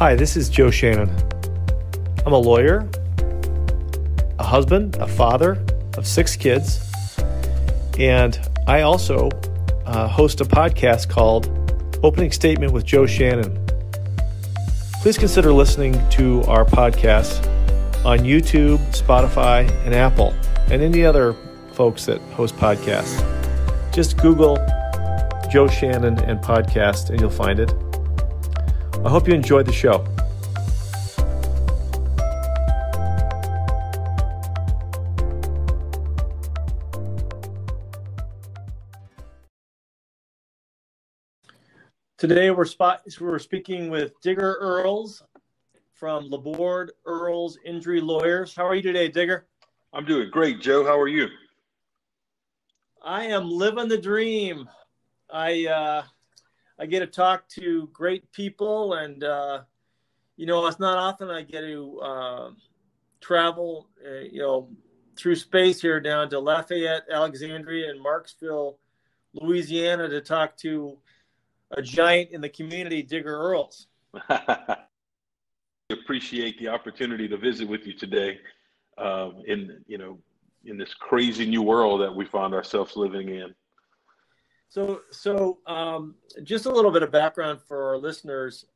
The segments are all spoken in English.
Hi, this is Joe Shannon. I'm a lawyer, a husband, a father of 6 kids, and I also host a podcast called Opening Statement with Joe Shannon. Please consider listening to our podcast on YouTube, Spotify, and Apple, and any other folks that host podcasts. Just Google Joe Shannon and podcast, and you'll find it. I hope you enjoyed the show. Today we're speaking with Digger Earles from Laborde Earles Injury Lawyers. How are you today, Digger? I'm doing great, Joe. How are you? I am living the dream. I get to talk to great people, and it's not often I get to travel, through space here down to Lafayette, Alexandria, and Marksville, Louisiana, to talk to a giant in the community, Digger Earles. I appreciate the opportunity to visit with you today, in this crazy new world that we find ourselves living in. So just a little bit of background for our listeners.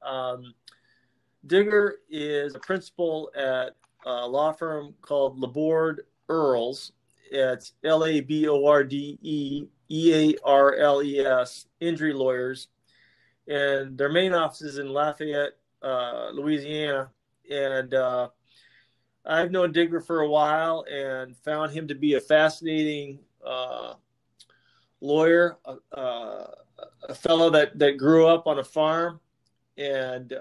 Digger is a principal at a law firm called Laborde Earles. It's LABORDEEARLES, Injury Lawyers. And their main office is in Lafayette, Louisiana. And I've known Digger for a while and found him to be a fascinating lawyer, a fellow that grew up on a farm and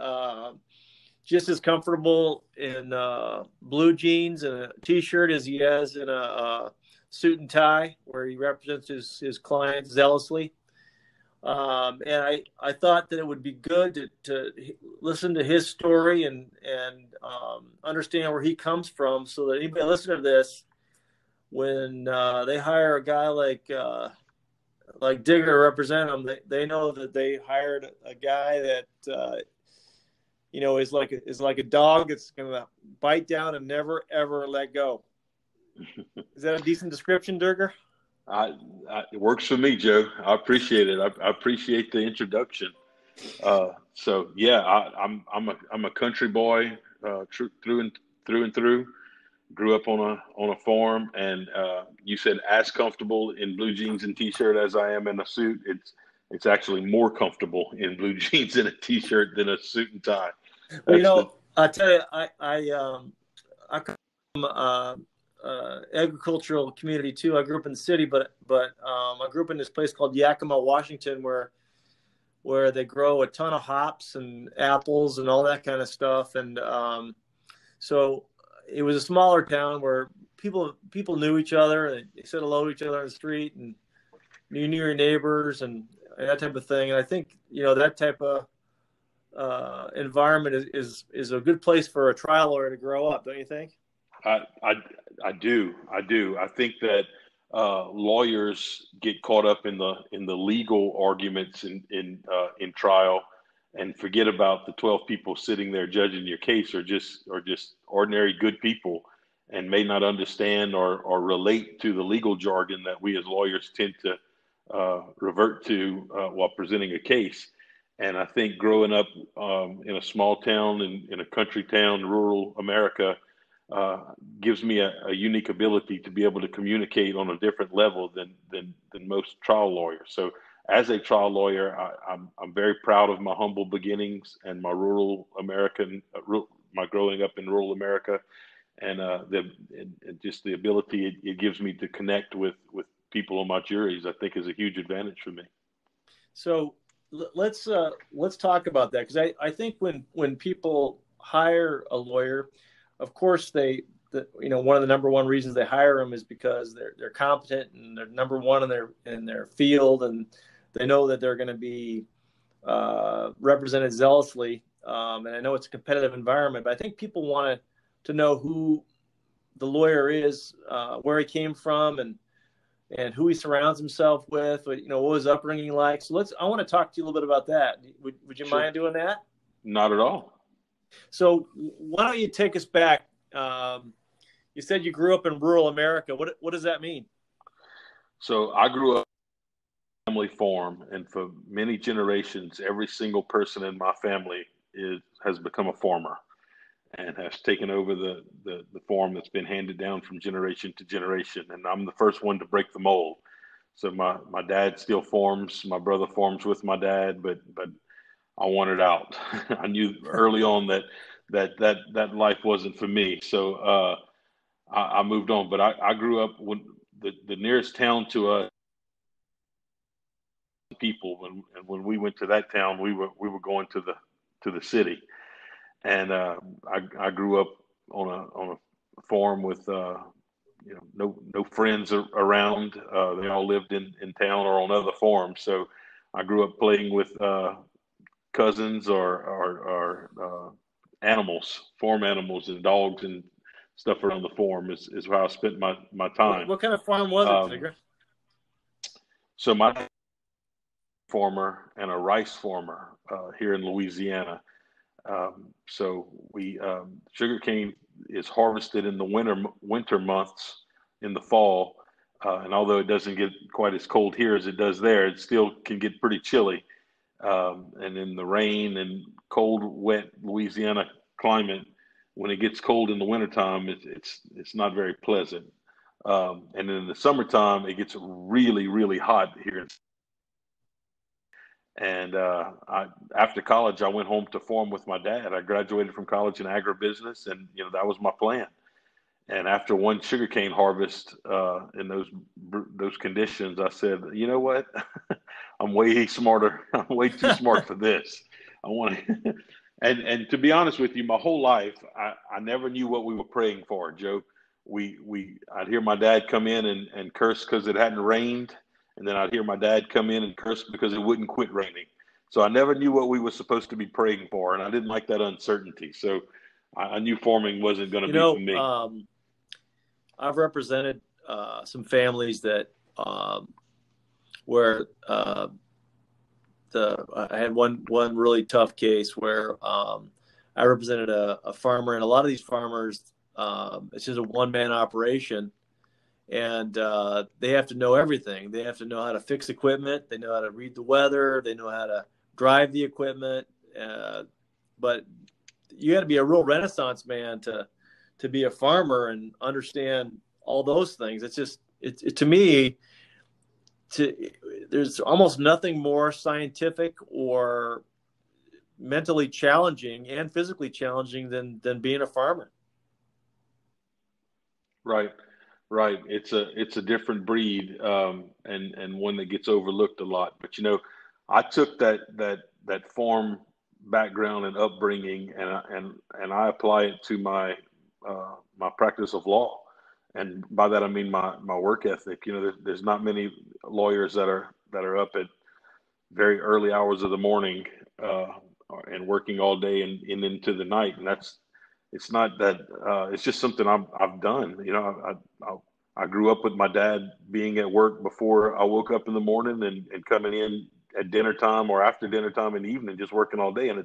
just as comfortable in blue jeans and a T-shirt as he is in a suit and tie, where he represents his clients zealously. And I thought that it would be good to listen to his story and understand where he comes from, so that anybody listening to this, when they hire a guy like Digger to represent them, they know that they hired a guy that is like a dog that's going to bite down and never ever let go. Is that a decent description, Digger? It works for me, Joe. I appreciate it. I appreciate the introduction. So yeah, I'm a country boy through and through. Grew up on a farm, and you said as comfortable in blue jeans and T-shirt as I am in a suit. It's actually more comfortable in blue jeans and a T-shirt than a suit and tie. Well, I tell you, I come from agricultural community too. I grew up in the city, but I grew up in this place called Yakima, Washington, where they grow a ton of hops and apples and all that kind of stuff. And so it was a smaller town where people knew each other, and they said hello to each other on the street, and you knew your neighbors and that type of thing. And I think that type of environment is a good place for a trial lawyer to grow up, don't you think? I do. I think that lawyers get caught up in the legal arguments in trial, and forget about the 12 people sitting there judging your case, or just ordinary good people, and may not understand or relate to the legal jargon that we as lawyers tend to revert to while presenting a case. And I think growing up in a small town, in a country town, rural America, gives me a unique ability to be able to communicate on a different level than most trial lawyers. So as a trial lawyer, I'm very proud of my humble beginnings and my my growing up in rural America, and just the ability it gives me to connect with people on my juries, I think, is a huge advantage for me. So let's talk about that, because I think when people hire a lawyer, of course one of the number one reasons they hire them is because they're competent and they're number one in their field, and they know that they're going to be represented zealously. And I know it's a competitive environment, but I think people want to know who the lawyer is, where he came from, and who he surrounds himself with, what his upbringing like. So I want to talk to you a little bit about that. Would you Sure. mind doing that? Not at all. So why don't you take us back? You said you grew up in rural America. What does that mean? So I grew up family farm, and for many generations, every single person in my family has become a farmer and has taken over the farm that's been handed down from generation to generation. And I'm the first one to break the mold. So my dad still farms. My brother farms with my dad, but I wanted out. I knew early on that life wasn't for me. So I moved on. But I grew up when the nearest town to us people when we went to that town we were going to the city. And I grew up on a farm with no friends around. They all lived in town or on other farms. So I grew up playing with cousins or animals, farm animals, and dogs and stuff around the farm is how I spent my time. What kind of farm was it, Um, Figure? so my farmer and a rice farmer here in Louisiana. So we sugarcane is harvested in the winter months in the fall, and although it doesn't get quite as cold here as it does there, it still can get pretty chilly. And in the rain and cold, wet Louisiana climate, when it gets cold in the wintertime, it's not very pleasant. And in the summertime, it gets really, really hot here. And after college, I went home to farm with my dad. I graduated from college in agribusiness, and that was my plan. And after one sugarcane harvest in those conditions, I said, you know what? I'm way smarter. I'm way too smart for this. I want to. And to be honest with you, my whole life, I never knew what we were praying for, Joe. I'd hear my dad come in and curse because it hadn't rained, and then I'd hear my dad come in and curse because it wouldn't quit raining. So I never knew what we were supposed to be praying for, and I didn't like that uncertainty. So I knew farming wasn't going to You be for know, me. I've represented some families that where I had one really tough case where I represented a farmer, and a lot of these farmers, it's just a one-man operation, and they have to know everything. They have to know how to fix equipment. They know how to read the weather. They know how to drive the equipment. But you got to be a real Renaissance man to be a farmer and understand all those things. It's just to me. There's almost nothing more scientific or mentally challenging and physically challenging than being a farmer. Right, right. It's a different breed, and one that gets overlooked a lot. But I took that farm background and upbringing, and I apply it to my practice of law. And by that I mean my work ethic. There's not many lawyers that are up at very early hours of the morning uh, and working all day and into the night. And it's not that it's just something I've done. I grew up with my dad being at work before I woke up in the morning and coming in at dinner time or after dinner time in the evening, just working all day. And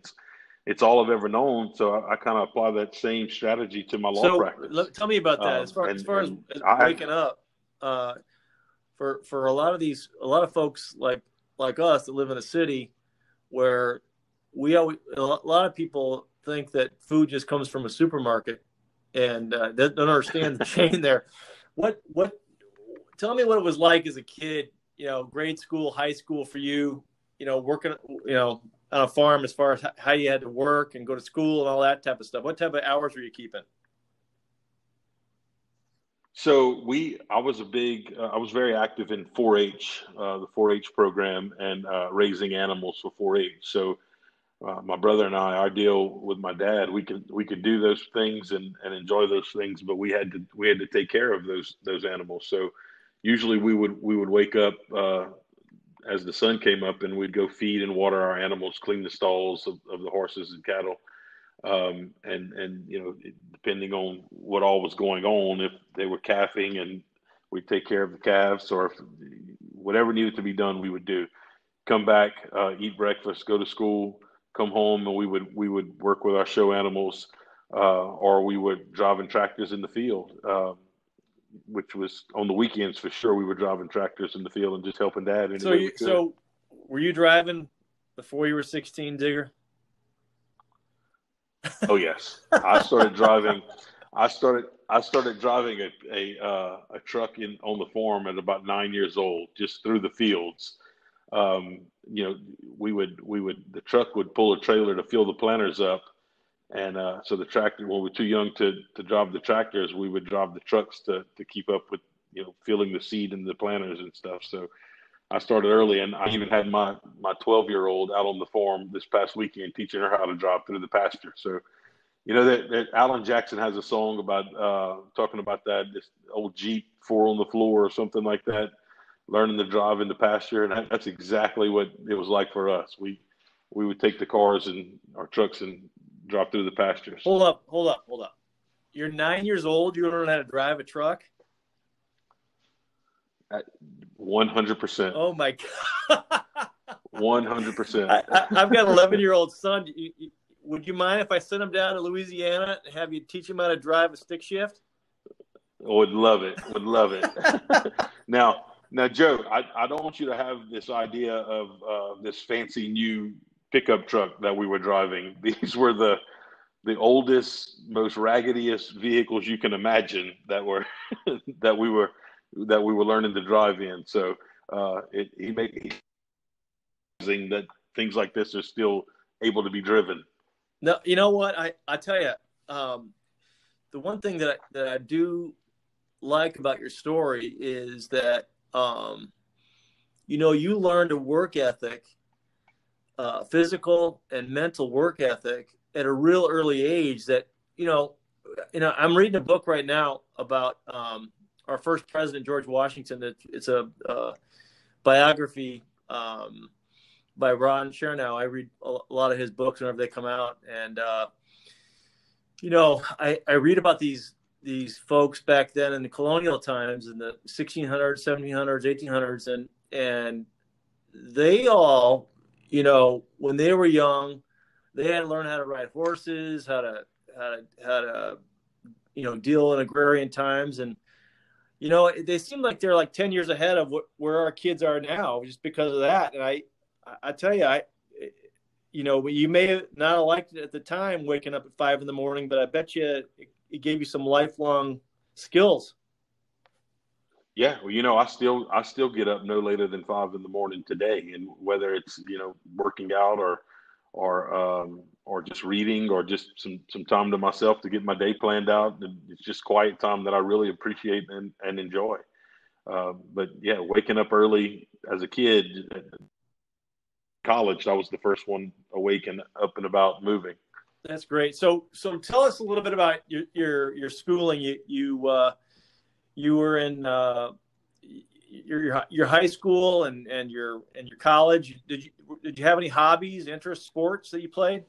it's all I've ever known. So I kind of apply that same strategy to my law So practice. tell me about that. As far as And I, waking up, for a lot of folks like us that live in a city where a lot of people think that food just comes from a supermarket and they don't understand the chain there. What Tell me what it was like as a kid, grade school, high school for you, working, on a farm, as far as how you had to work and go to school and all that type of stuff. What type of hours were you keeping? So I was very active in 4-H, the 4-H program, and raising animals for 4-H. So my brother and our deal with my dad, we could do those things and enjoy those things, but we had to take care of those animals. So usually we would wake up as the sun came up, and we'd go feed and water our animals, clean the stalls of the horses and cattle. And depending on what all was going on, if they were calving, and we'd take care of the calves, or if whatever needed to be done, we would do. Come back, eat breakfast, go to school, come home and we would work with our show animals, or we would driving tractors in the field, which was on the weekends for sure. We were driving tractors in the field and just helping Dad any way we could. So were you driving before you were 16, Digger? Oh yes, I started driving. I started driving a truck on the farm at about 9 years old, just through the fields. The truck would pull a trailer to fill the planters up, and so the tractor, when we were too young to drive the tractors, we would drive the trucks to keep up with filling the seed in the planters and stuff. So I started early, and I even had my 12-year-old out on the farm this past weekend teaching her how to drive through the pasture. So that Alan Jackson has a song about talking about this old Jeep, four on the floor or something like that, learning to drive in the pasture, and that's exactly what it was like for us. We would take the cars and our trucks and drive through the pastures. Hold up. You're 9 years old. You don't know how to drive a truck? 100%. Oh my God. 100%. I've got an 11-year-old son. Would you mind if I sent him down to Louisiana and have you teach him how to drive a stick shift? Would love it. Now, Joe, I don't want you to have this idea of this fancy new pickup truck that we were driving. These were the oldest, most raggediest vehicles you can imagine that were that we were learning to drive in. So he made that things like this are still able to be driven. No, you know what? I tell you, the one thing that I do like about your story is that you learned a work ethic, physical and mental work ethic at a real early age. That I'm reading a book right now about our first president, George Washington. It's a biography by Ron Chernow. I read a lot of his books whenever they come out, and I read about these folks back then in the colonial times, in the 1600s, 1700s, 1800s, and they all, when they were young, they had to learn how to ride horses, how to deal in agrarian times, and they seem like they're like 10 years ahead of where our kids are now, just because of that. And I tell you, you may not have liked it at the time, waking up at 5 a.m, but I bet you it gave you some lifelong skills. Yeah, well, I still get up no later than 5 a.m. today, and whether it's working out or just reading or just some time to myself to get my day planned out, it's just quiet time that I really appreciate and enjoy. But yeah, waking up early as a kid. College, I was the first one awake and up and about moving. That's great. So tell us a little bit about your schooling. You were in your high school and your college. Did you have any hobbies, interests, sports that you played?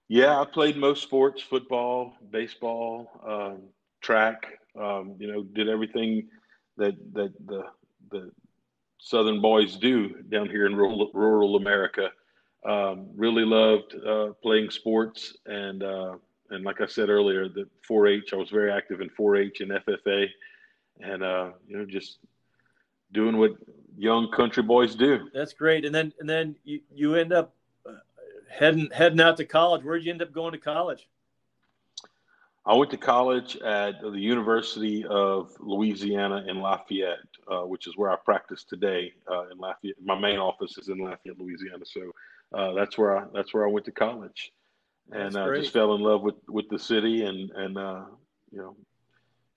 Yeah, I played most sports: football, baseball, track. Did everything that the Southern boys do down here in rural America. Really loved playing sports, and like I said earlier, the 4-H. I was very active in 4-H and FFA, and just doing what young country boys do. That's great. And then you end up heading out to college. Where did you end up going to college? I went to college at the University of Louisiana in Lafayette, which is where I practice today in Lafayette. My main office is in Lafayette, Louisiana. So that's where I went to college, and just fell in love with the city, and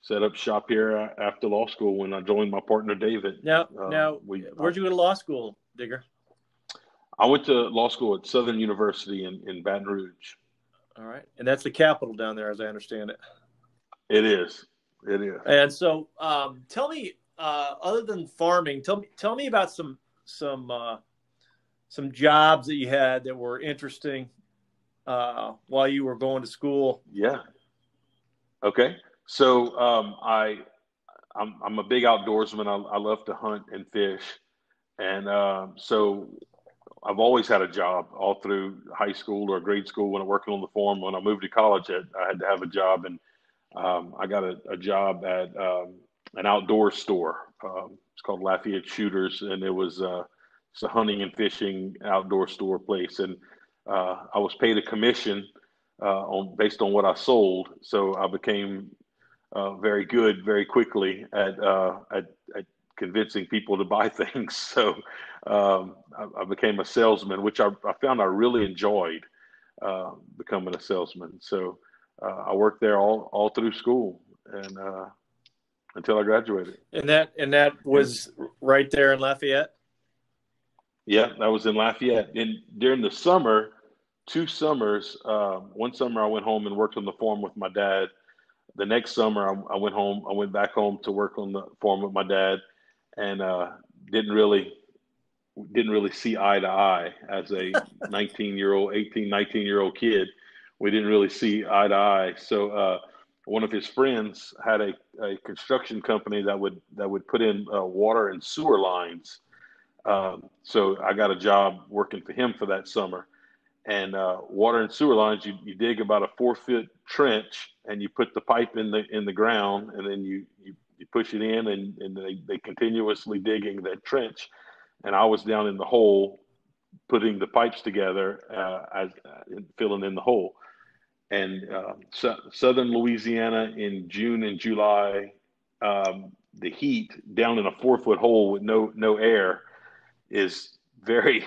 set up shop here after law school when I joined my partner David. Now, where'd you go to law school, Digger? I went to law school at Southern University in Baton Rouge. All right. And that's the capital down there, as I understand it. It is. And so tell me, other than farming, tell me about some jobs that you had that were interesting while you were going to school. Yeah. Okay. So I'm a big outdoorsman. I love to hunt and fish. And so I've always had a job all through high school or grade school. When I working on the farm, when I moved to college, I had to have a job, and I got a job at an outdoor store. It's called Lafayette Shooters, and it's a hunting and fishing outdoor store place. And I was paid a commission on based on what I sold, so I became very good very quickly at convincing people to buy things. So I became a salesman, which I found I really enjoyed becoming a salesman. So I worked there all through school and until I graduated. And that was right there in Lafayette. Yeah, that was in Lafayette. And during the summer, 2 summers, one summer I went home and worked on the farm with my dad. The next summer I went home. I went back home to work on the farm with my dad, and didn't really see eye to eye as a 19-year-old, 18, 19-year-old kid. We didn't really see eye to eye. So one of his friends had a construction company that would put in water and sewer lines. So I got a job working for him for that summer. And water and sewer lines, you dig about a 4 foot trench, and you put the pipe in the ground, and then you push it in, and they continuously digging that trench. And I was down in the hole putting the pipes together as filling in the hole. And southern Louisiana in June and July, the heat down in a 4 foot hole with no air is very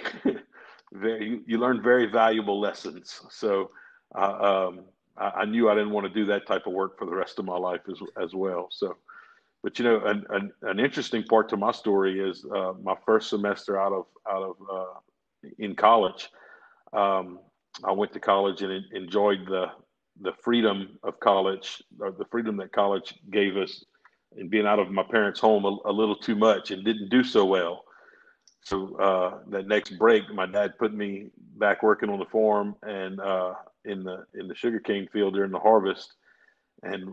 very, you learn very valuable lessons. So I knew I didn't want to do that type of work for the rest of my life as well. So, but an interesting part to my story is my first semester out of in college. I went to college and enjoyed the freedom of college, or the freedom that college gave us, and being out of my parents' home a little too much, and didn't do so well. So that next break, my dad put me back working on the farm and in the sugarcane field during the harvest, and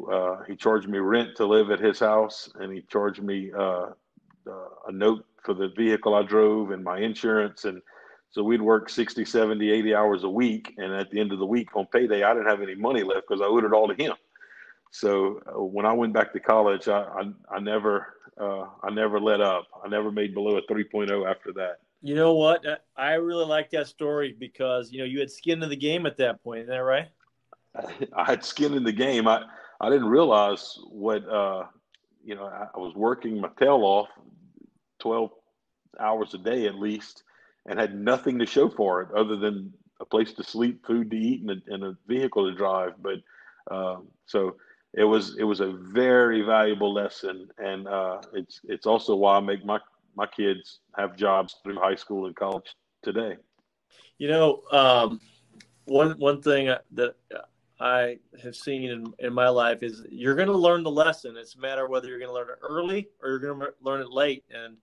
he charged me rent to live at his house, and he charged me a note for the vehicle I drove and my insurance. And so we'd work 60, 70, 80 hours a week, and at the end of the week on payday, I didn't have any money left because I owed it all to him. So when I went back to college, I never let up. I never made below a 3.0 after that. You know what? I really like that story because, you had skin in the game at that point. Isn't that right? I had skin in the game. I didn't realize what, I was working my tail off 12 hours a day at least, and had nothing to show for it other than a place to sleep, food to eat, and a vehicle to drive. But so it was a very valuable lesson, and it's also why I make my kids have jobs through high school and college today. One thing that I have seen in my life is you're going to learn the lesson. It's a matter of whether you're going to learn it early or you're going to learn it late. And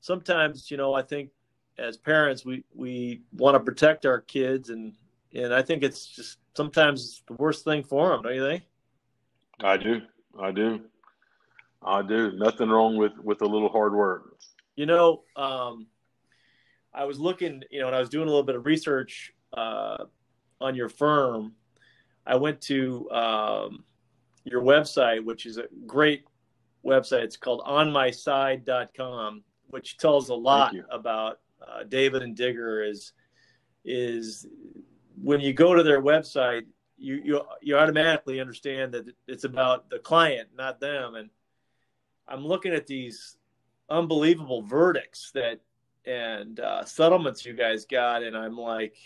sometimes, I think as parents, we want to protect our kids, and I think it's just sometimes the worst thing for them, don't you think? I do. Nothing wrong with a little hard work. I was looking, and I was doing a little bit of research on your firm. I went to your website, which is a great website. It's called onmyside.com, which tells a lot about David and Digger. Is when you go to their website, you automatically understand that it's about the client, not them. And I'm looking at these unbelievable verdicts and settlements you guys got, and I'm like,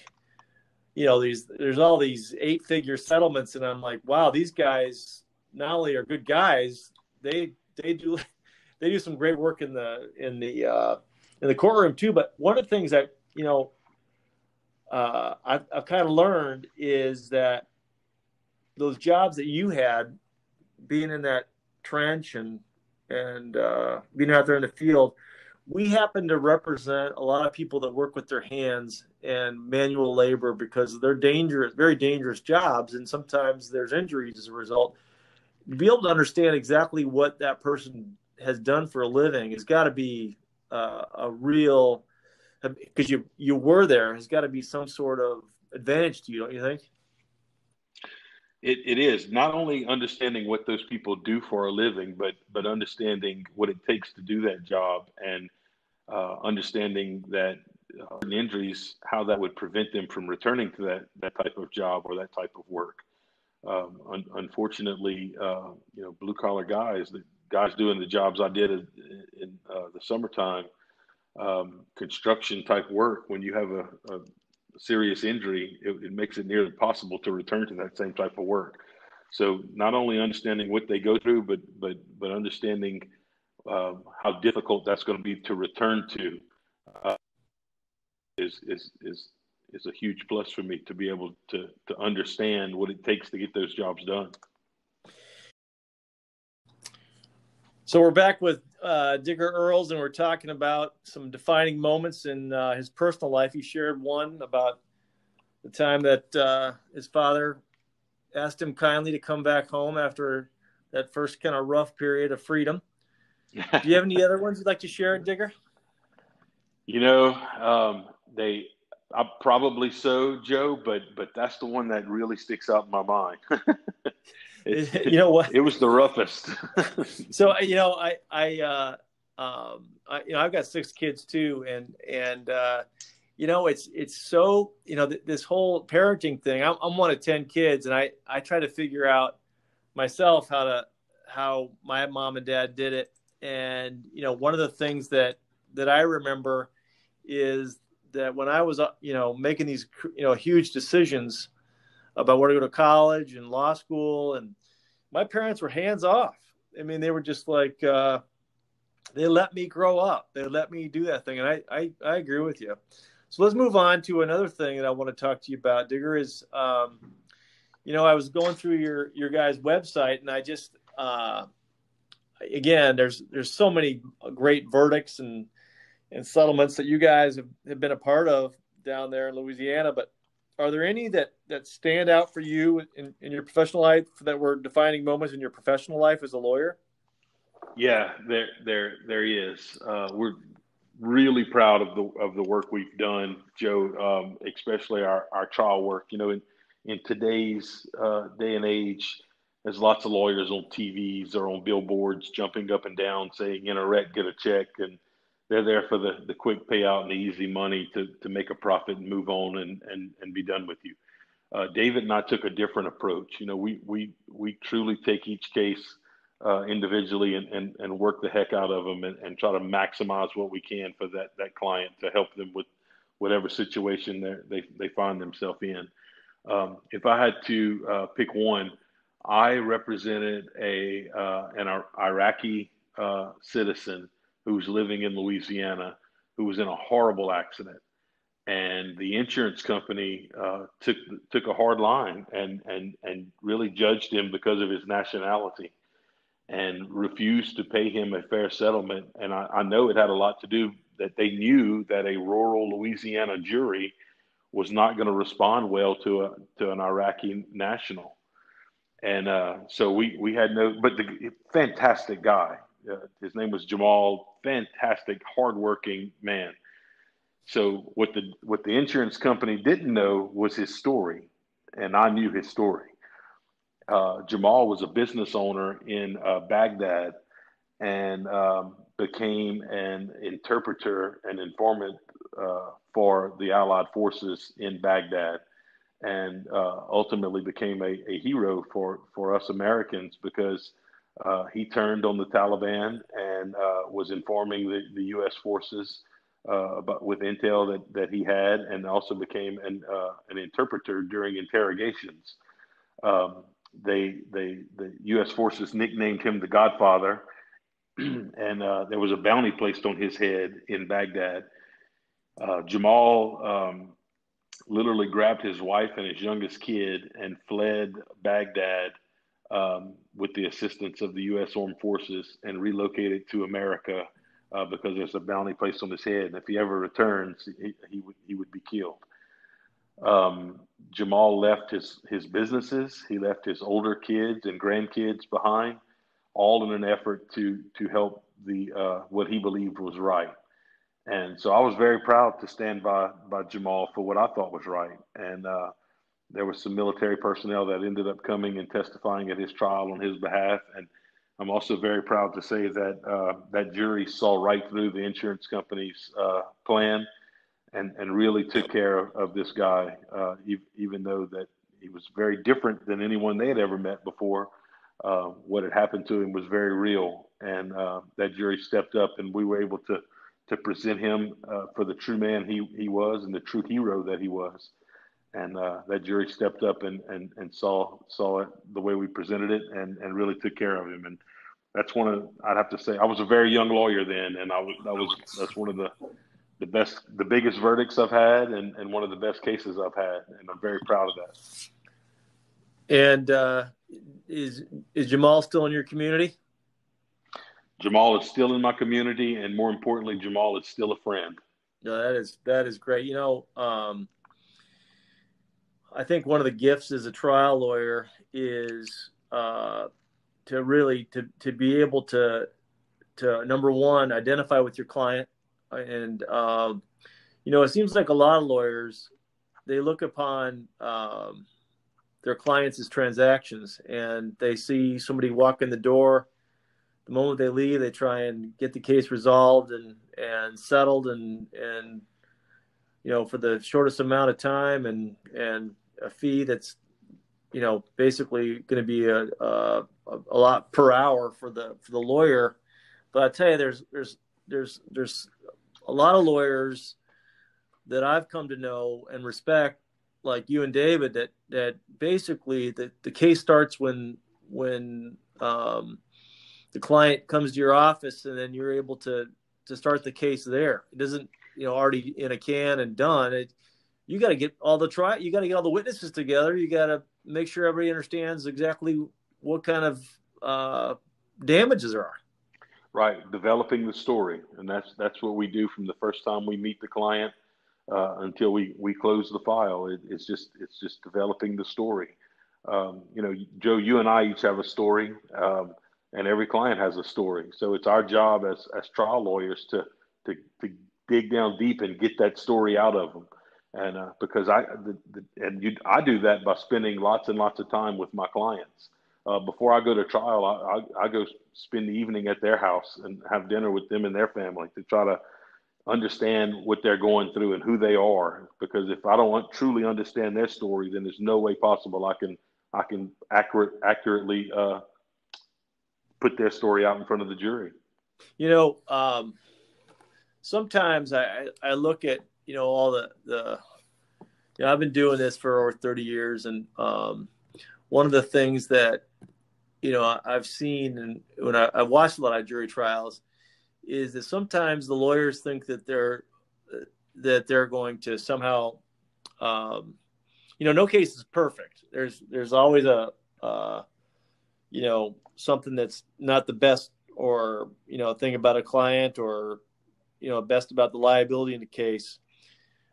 there's all these 8-figure settlements, and I'm like, wow, these guys not only are good guys, they do some great work in the courtroom too. But one of the things that I've kind of learned is that those jobs that you had, being in that trench and being out there in the field, we happen to represent a lot of people that work with their hands and manual labor because they're dangerous, very dangerous jobs, and sometimes there's injuries as a result. To be able to understand exactly what that person has done for a living has got to be a real because you were there, has got to be some sort of advantage to you, don't you think? It is not only understanding what those people do for a living, but understanding what it takes to do that job, and understanding that injuries, how that would prevent them from returning to that type of job or that type of work. Unfortunately, blue collar guys, the guys doing the jobs I did in the summertime, construction type work, when you have a serious injury, it makes it nearly impossible to return to that same type of work. So not only understanding what they go through, but understanding how difficult that's going to be to return to uh, is a huge plus for me, to be able to understand what it takes to get those jobs done. So we're back with Digger Earles, and we're talking about some defining moments in his personal life. He shared one about the time that his father asked him kindly to come back home after that first kind of rough period of freedom. Do you have any other ones you'd like to share, Digger? Probably so, Joe, but that's the one that really sticks out in my mind. You know what? It was the roughest. So I've got 6 kids too, and it's so, this whole parenting thing. I'm one of 10 kids, and I try to figure out myself how my mom and dad did it. And one of the things that I remember is that when I was making these huge decisions about where to go to college and law school, and my parents were hands off. I mean, they were just like, they let me grow up. They let me do that thing. And I agree with you. So let's move on to another thing that I want to talk to you about, Digger, is, I was going through your guys' website, and I just, again, there's so many great verdicts and settlements that you guys have been a part of down there in Louisiana. But are there any that stand out for you in your professional life, that were defining moments in your professional life as a lawyer? Yeah, there is. We're really proud of the work we've done, Joe. Especially our trial work. In today's day and age, there's lots of lawyers on TVs or on billboards jumping up and down saying, "In a wreck, get a check," and they're there for the quick payout and the easy money to make a profit and move on and be done with you. David and I took a different approach. We truly take each case individually and work the heck out of them and try to maximize what we can for that client, to help them with whatever situation they find themselves in. If I had to pick one, I represented an Iraqi citizen who was living in Louisiana, who was in a horrible accident, and the insurance company took a hard line and really judged him because of his nationality, and refused to pay him a fair settlement. And I know it had a lot to do that they knew that a rural Louisiana jury was not going to respond well to an Iraqi national. And so we had but the fantastic guy. His name was Jamal. Fantastic, hardworking man. So what the insurance company didn't know was his story, and I knew his story. Jamal was a business owner in Baghdad, and became an interpreter and informant for the Allied forces in Baghdad, and ultimately became a hero for us Americans, because he turned on the Taliban and was informing the U.S. forces about with intel that he had, and also became an interpreter during interrogations. The U.S. forces nicknamed him the Godfather, and there was a bounty placed on his head in Baghdad. Jamal literally grabbed his wife and his youngest kid and fled Baghdad with the assistance of the U.S. Armed Forces, and relocated to America because there's a bounty placed on his head. And if he ever returns, he would be killed. Jamal left his businesses. He left his older kids and grandkids behind, all in an effort to help the what he believed was right. And so I was very proud to stand by Jamal for what I thought was right. And there was some military personnel that ended up coming and testifying at his trial on his behalf. And I'm also very proud to say that that jury saw right through the insurance company's plan and really took care of this guy, even though that he was very different than anyone they had ever met before. What had happened to him was very real, and that jury stepped up, and we were able to present him for the true man he was and the true hero that he was. And that jury stepped up and saw it the way we presented it and really took care of him. And that's one of, I'd have to say, I was a very young lawyer then, and that's one of the biggest verdicts I've had and one of the best cases I've had, and I'm very proud of that. And is Jamal still in your community? Jamal is still in my community, and more importantly, Jamal is still a friend. No, that is great. I think one of the gifts as a trial lawyer is to really to be able to number one, identify with your client. And it seems like a lot of lawyers, they look upon their clients as transactions, and they see somebody walk in the door. The moment they leave, they try and get the case resolved and settled and for the shortest amount of time and a fee that's basically going to be a lot per hour for the lawyer. But I tell you, there's a lot of lawyers that I've come to know and respect, like you and David, that basically the case starts when the client comes to your office, and then you're able to start the case there. It doesn't, already in a can and done. You got to get all you got to get all the witnesses together. You got to make sure everybody understands exactly what kind of damages there are. Right, developing the story, and that's what we do from the first time we meet the client until we close the file. It's just developing the story. Joe, you and I each have a story, and every client has a story. So it's our job as trial lawyers to dig down deep and get that story out of them. And because I do that by spending lots and lots of time with my clients. Before I go to trial, I go spend the evening at their house and have dinner with them and their family to try to understand what they're going through and who they are. Because if I don't truly understand their story, then there's no way possible I can accurately put their story out in front of the jury. Sometimes I look at all the I've been doing this for over 30 years, and one of the things that I've seen, and when I've watched a lot of jury trials, is that sometimes the lawyers think that they're going to somehow, no case is perfect. There's always something that's not the best, or thing about a client, or best about the liability in the case.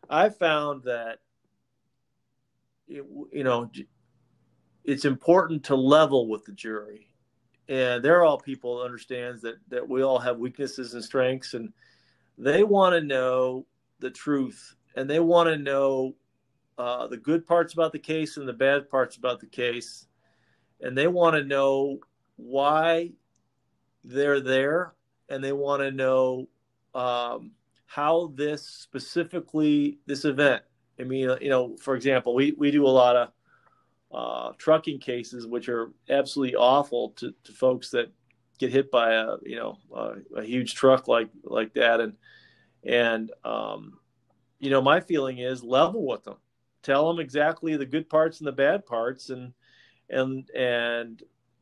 I found that it's important to level with the jury, and they're all people understands that we all have weaknesses and strengths, and they want to know the truth, and they want to know the good parts about the case and the bad parts about the case, and they want to know why they're there, and they want to know how this event. I mean, for example, we do a lot of trucking cases, which are absolutely awful to folks that get hit by a huge truck like that. And my feeling is level with them, tell them exactly the good parts and the bad parts, and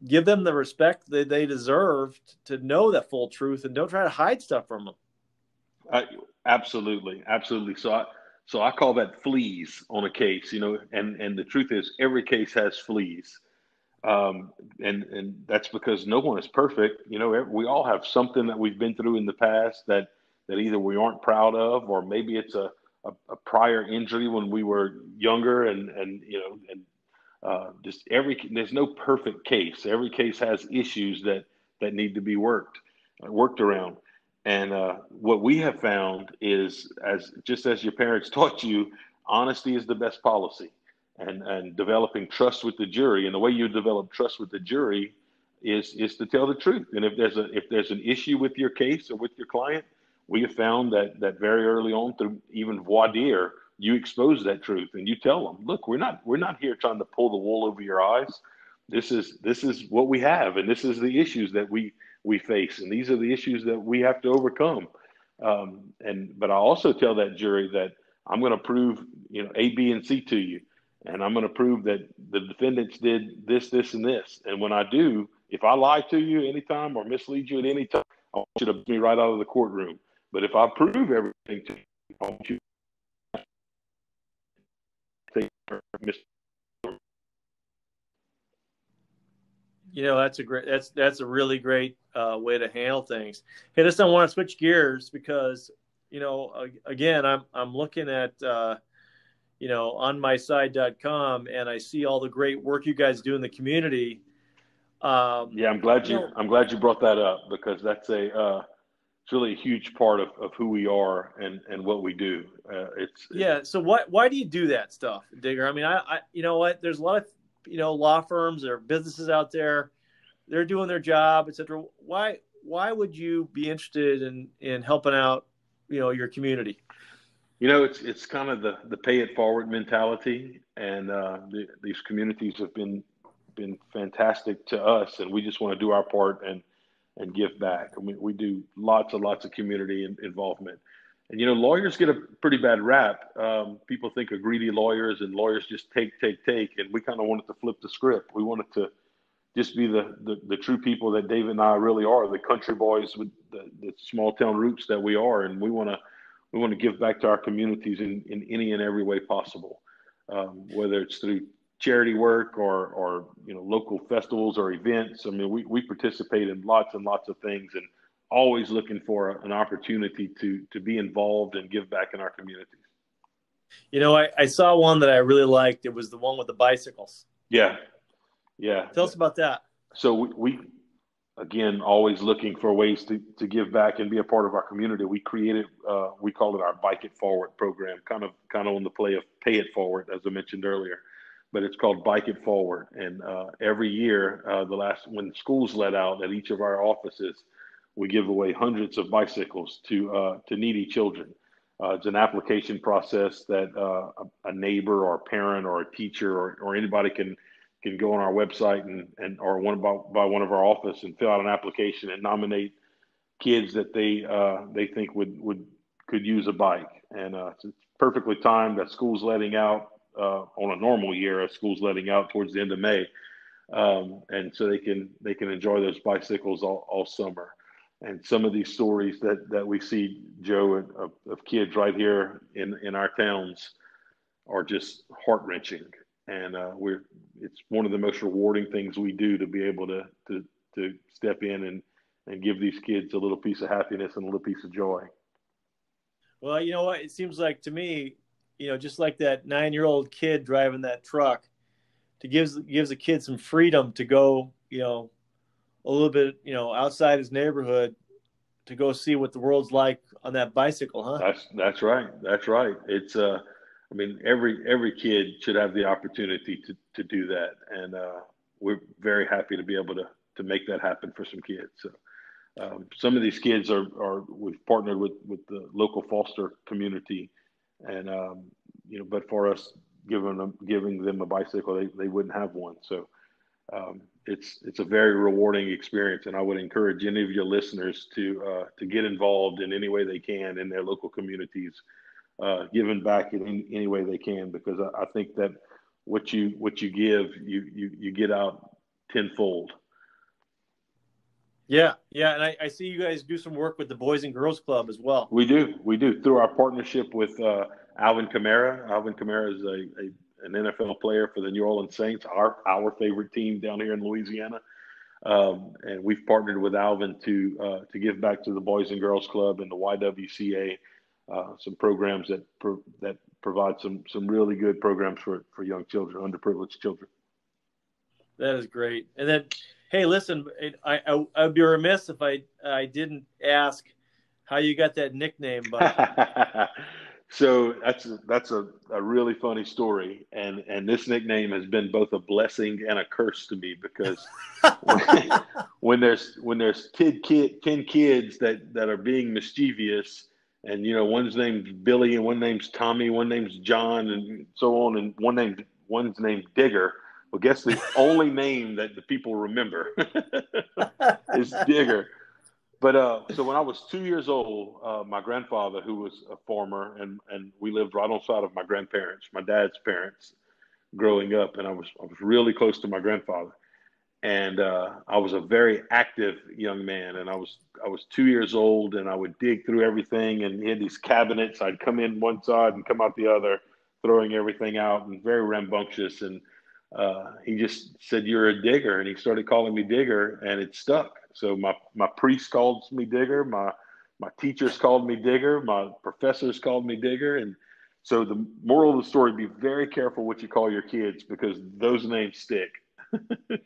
give them the respect that they deserve to know that full truth, and don't try to hide stuff from them. Absolutely. So I call that fleas on a case, and the truth is every case has fleas. And that's because no one is perfect. We all have something that we've been through in the past that either we aren't proud of, or maybe it's a prior injury when we were younger, there's no perfect case. Every case has issues that need to be worked around. And what we have found is, just as your parents taught you, honesty is the best policy, and developing trust with the jury. And the way you develop trust with the jury is to tell the truth. And if there's an issue with your case or with your client, we have found that very early on, through even voir dire, you expose that truth and you tell them, look, we're not here trying to pull the wool over your eyes. This is what we have, and this is the issues that we face, and these are the issues that we have to overcome. But I also tell that jury that I'm going to prove, A, B, and C to you, and I'm going to prove that the defendants did this, this, and this. And when I do, if I lie to you anytime or mislead you at any time, I want you to put me right out of the courtroom. But if I prove everything to you, I want you to take That's a really great way to handle things. Hey, listen, I want to switch gears because, again, I'm looking at, onmyside.com, and I see all the great work you guys do in the community. Yeah, I'm glad you brought that up, because that's it's really a huge part of who we are and what we do. So why do you do that stuff, Digger? I mean, I you know what? There's a lot of law firms or businesses out there. They're doing their job, etc. Why would you be interested in helping out your community? It's kind of the pay it forward mentality, and these communities have been fantastic to us, and we just want to do our part and give back. I mean, we do lots and lots of community involvement. And, lawyers get a pretty bad rap. People think of greedy lawyers, and lawyers just take. And we kind of wanted to flip the script. We wanted to just be the true people that David and I really are, the country boys with the small town roots that we are. And we want to give back to our communities in any and every way possible, whether it's through charity work or local festivals or events. I mean, we participate in lots and lots of things, and always looking for an opportunity to be involved and give back in our communities. I saw one that I really liked. It was the one with the bicycles. Yeah. Tell us about that. So we again, always looking for ways to give back and be a part of our community. We created, we call it our Bike It Forward program, kind of on the play of Pay It Forward, as I mentioned earlier. But it's called Bike It Forward. And every year, when schools let out at each of our offices, we give away hundreds of bicycles to needy children. It's an application process that a neighbor or a parent or a teacher or anybody can go on our website or by one of our offices and fill out an application and nominate kids that they think could use a bike. And it's perfectly timed that school's letting out on a normal year, as school's letting out towards the end of May, and so they can enjoy those bicycles all summer. And some of these stories that we see, Joe, of kids right here in our towns are just heart-wrenching. And it's one of the most rewarding things we do, to be able to step in and give these kids a little piece of happiness and a little piece of joy. Well, you know what? It seems like to me, just like that 9-year-old kid driving that truck, gives a kid some freedom to go, a little bit, outside his neighborhood, to go see what the world's like on that bicycle, huh? That's right. It's I mean, every kid should have the opportunity to do that, and we're very happy to be able to make that happen for some kids. So some of these kids we've partnered with the local foster community, and but for us giving them a bicycle, they wouldn't have one. So it's a very rewarding experience, and I would encourage any of your listeners to get involved in any way they can in their local communities, giving back in any way they can, because I think that what you give, you get out tenfold. Yeah, and I see you guys do some work with the Boys and Girls Club as well. We do through our partnership with Alvin Kamara. Alvin Kamara is an NFL player for the New Orleans Saints, our favorite team down here in Louisiana. And we've partnered with Alvin to give back to the Boys and Girls Club and the YWCA, some programs that provide some really good programs for young children, underprivileged children. That is great. And then, hey, listen, I'd be remiss if I didn't ask, how you got that nickname, but So that's a really funny story, and this nickname has been both a blessing and a curse to me because when, when there's 10 kids that are being mischievous, and one's named Billy and one name's Tommy, one name's John, and so on, and one's named Digger. Well, guess the only name that the people remember is Digger. But so when I was 2 years old, my grandfather, who was a farmer, and we lived right on the side of my grandparents, my dad's parents, growing up, and I was really close to my grandfather, and I was a very active young man, and I was 2 years old, and I would dig through everything, and he had these cabinets. I'd come in one side and come out the other, throwing everything out, and very rambunctious, and he just said, "You're a digger," and he started calling me Digger, and it stuck. So my priest calls me Digger, my teachers called me Digger, my professors called me Digger, and so the moral of the story: be very careful what you call your kids because those names stick.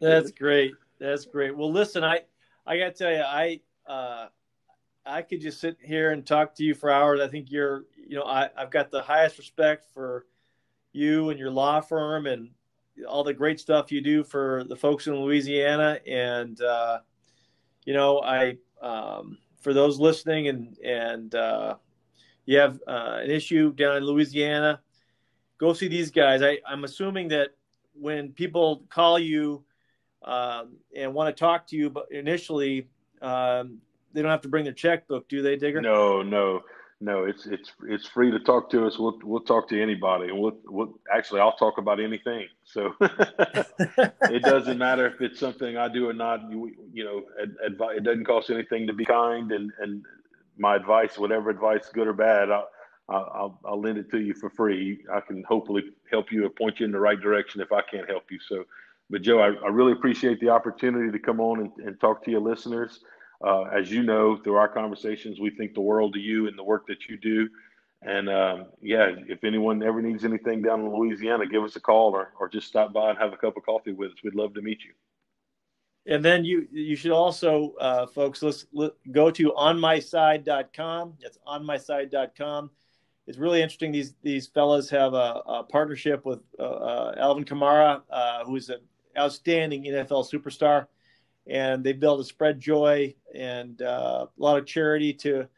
that's great. That's great. Well, listen, I got to tell you, I could just sit here and talk to you for hours. I think I've got the highest respect for you and your law firm and all the great stuff you do for the folks in Louisiana. And, for those listening and you have an issue down in Louisiana, go see these guys. I'm assuming that when people call you and want to talk to you, but initially they don't have to bring their checkbook, do they, Digger? No. It's free to talk to us. We'll talk to anybody, and we'll actually I'll talk about anything. So it doesn't matter if it's something I do or not. It doesn't cost anything to be kind, and my advice, whatever advice, good or bad, I'll lend it to you for free. I can hopefully help you or point you in the right direction if I can't help you. So, but Joe, I really appreciate the opportunity to come on and talk to your listeners. As you know, through our conversations, we think the world of you and the work that you do. And if anyone ever needs anything down in Louisiana, give us a call or just stop by and have a cup of coffee with us. We'd love to meet you. And then you should also, folks, let's go to onmyside.com. That's onmyside.com. It's really interesting. These fellas have a partnership with Alvin Kamara, who's an outstanding NFL superstar. And they've built a spread joy and a lot of charity to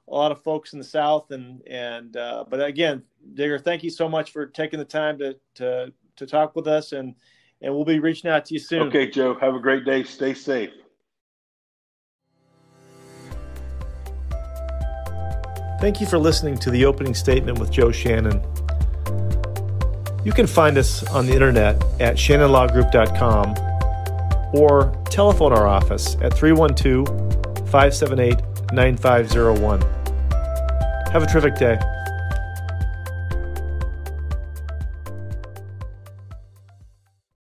a lot of folks in the South. But again, Digger, thank you so much for taking the time to talk with us, and we'll be reaching out to you soon. Okay, Joe. Have a great day. Stay safe. Thank you for listening to the opening statement with Joe Shannon. You can find us on the internet at shannonlawgroup.com or telephone our office at 312-578-9501. Have a terrific day.